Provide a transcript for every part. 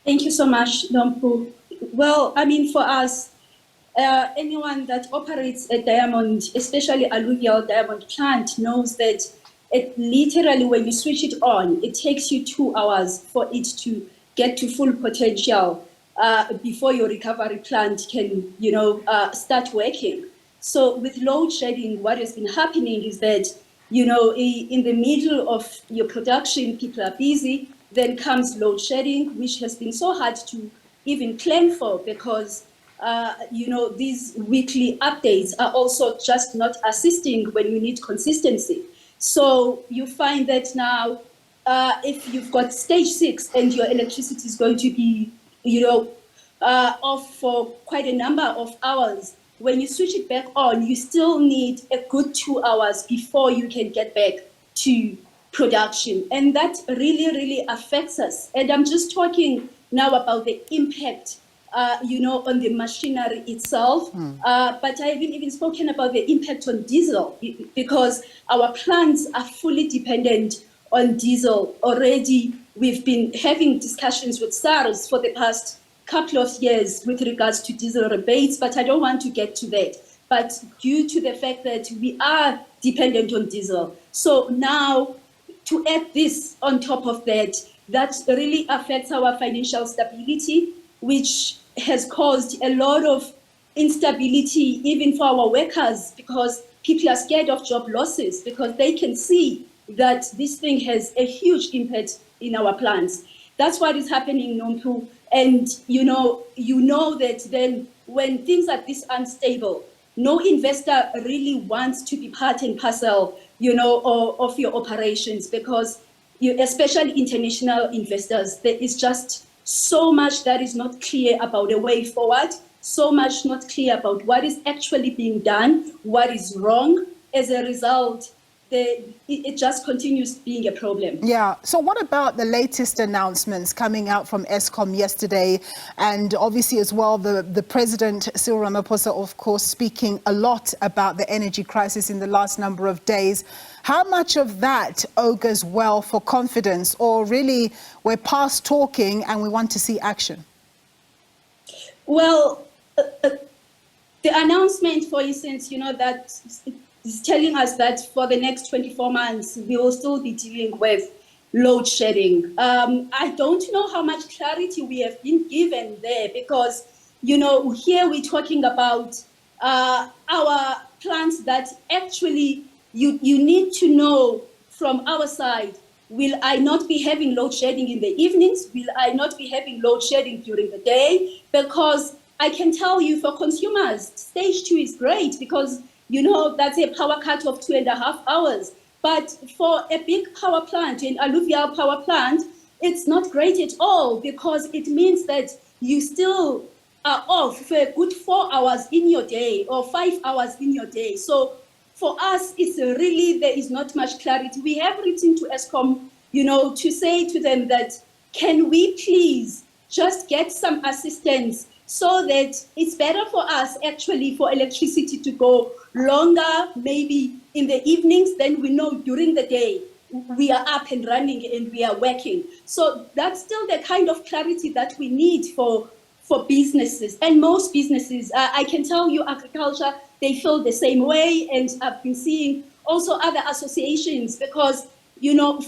Thank you so much, Nompu. Well, I mean, for us, anyone that operates a diamond, especially alluvial diamond plant, knows that it literally, when you switch it on, it takes you 2 hours for it to get to full potential before your recovery plant can, start working. So with load shedding, what has been happening is that, in the middle of your production, people are busy. Then comes load shedding, which has been so hard to even plan for because, these weekly updates are also just not assisting when you need consistency. So you find that now, if you've got stage 6 and your electricity is going to be, off for quite a number of hours, when you switch it back on, you still need a good 2 hours before you can get back to production. And that really, really affects us. And I'm just talking now about the impact, on the machinery itself. But I haven't even spoken about the impact on diesel because our plants are fully dependent on diesel. Already, we've been having discussions with SARS for the past couple of years with regards to diesel rebates, but I don't want to get to that. But due to the fact that we are dependent on diesel, so now to add this on top of that, that really affects our financial stability, which has caused a lot of instability even for our workers because people are scared of job losses because they can see that this thing has a huge impact in our plants. That's what is happening, Nompu. And you know that then when things are this unstable, no investor really wants to be part and parcel, of your operations because especially international investors, there is just so much that is not clear about a way forward, so much not clear about what is actually being done, what is wrong. As a result, it just continues being a problem. Yeah. So what about the latest announcements coming out from Eskom yesterday? And obviously as well, the President, Cyril Ramaphosa, of course, speaking a lot about the energy crisis in the last number of days. How much of that augurs well for confidence, or really we're past talking and we want to see action? Well, the announcement, for instance, that is telling us that for the next 24 months, we will still be dealing with load shedding. I don't know how much clarity we have been given there because, here we're talking about our plants that actually you need to know from our side, will I not be having load shedding in the evenings? Will I not be having load shedding during the day? Because I can tell you for consumers, stage 2 is great because that's a power cut of 2.5 hours. But for a big power plant, an alluvial power plant, it's not great at all because it means that you still are off for a good 4 hours in your day or 5 hours in your day. So for us, it's really, there is not much clarity. We have written to Eskom, to say to them that, can we please just get some assistance so that it's better for us actually for electricity to go longer, maybe in the evenings, then we know during the day we are up and running and we are working. So that's still the kind of clarity that we need for businesses. And most businesses, I can tell you agriculture, they feel the same way. And I've been seeing also other associations because,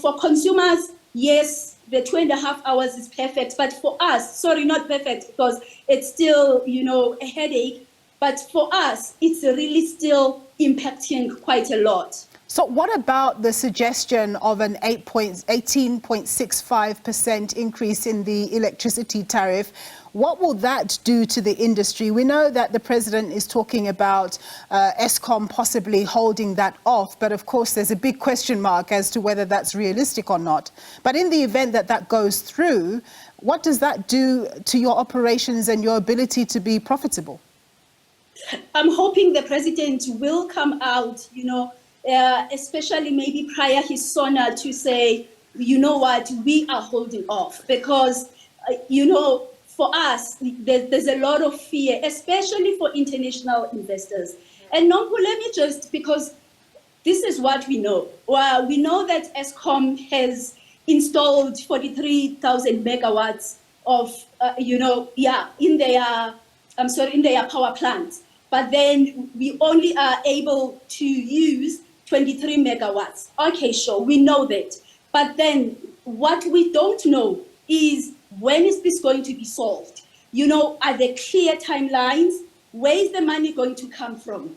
for consumers, yes, the 2.5 hours is perfect. But for us, sorry, not perfect because it's still, a headache. But for us, it's really still impacting quite a lot. So what about the suggestion of an 18.65% increase in the electricity tariff? What will that do to the industry? We know that the president is talking about Eskom possibly holding that off, but of course there's a big question mark as to whether that's realistic or not. But in the event that that goes through, what does that do to your operations and your ability to be profitable? I'm hoping the president will come out, especially maybe prior his SONA to say, what, we are holding off because, for us, there's a lot of fear, especially for international investors. And Nompu, let me just, because this is what we know. Well, we know that Eskom has installed 43,000 megawatts of, in their power plants. But then we only are able to use 23 megawatts. Okay, sure, we know that. But then what we don't know is, when is this going to be solved? Are there clear timelines? Where is the money going to come from?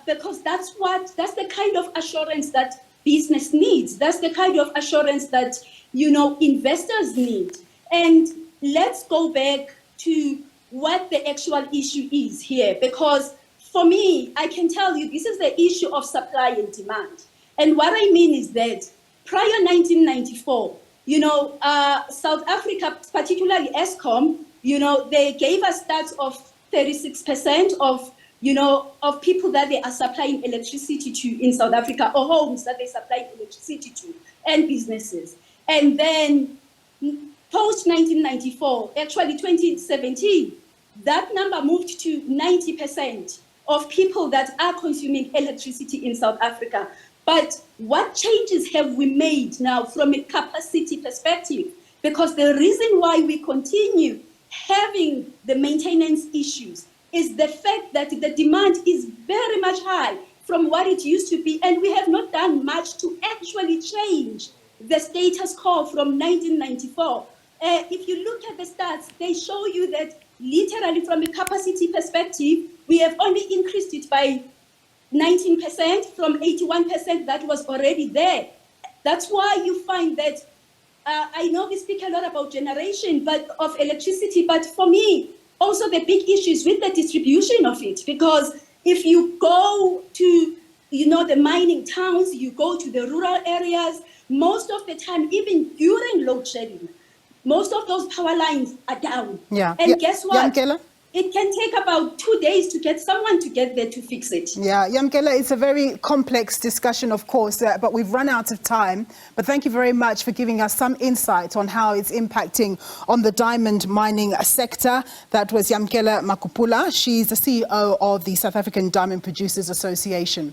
Because that's the kind of assurance that business needs. That's the kind of assurance that, investors need. And let's go back to what the actual issue is here, because for me, I can tell you, this is the issue of supply and demand. And what I mean is that prior 1994, South Africa, particularly Eskom, they gave us stats of 36% of people that they are supplying electricity to in South Africa, or homes that they supply electricity to, and businesses. And then post-1994, actually 2017, that number moved to 90% of people that are consuming electricity in South Africa. But what changes have we made now from a capacity perspective? Because the reason why we continue having the maintenance issues is the fact that the demand is very much high from what it used to be, and we have not done much to actually change the status quo from 1994. If you look at the stats, they show you that literally from a capacity perspective, we have only increased it by 19% from 81% that was already there. That's why you find that, I know we speak a lot about generation of electricity, but for me, also the big issue is with the distribution of it. Because if you go to, the mining towns, you go to the rural areas, most of the time, even during load shedding, most of those power lines are down. Yeah. And guess what? Yamkela? It can take about 2 days to get someone to get there to fix it. Yeah, Yamkela, it's a very complex discussion, of course, but we've run out of time. But thank you very much for giving us some insight on how it's impacting on the diamond mining sector. That was Yamkela Makupula. She's the CEO of the South African Diamond Producers Association.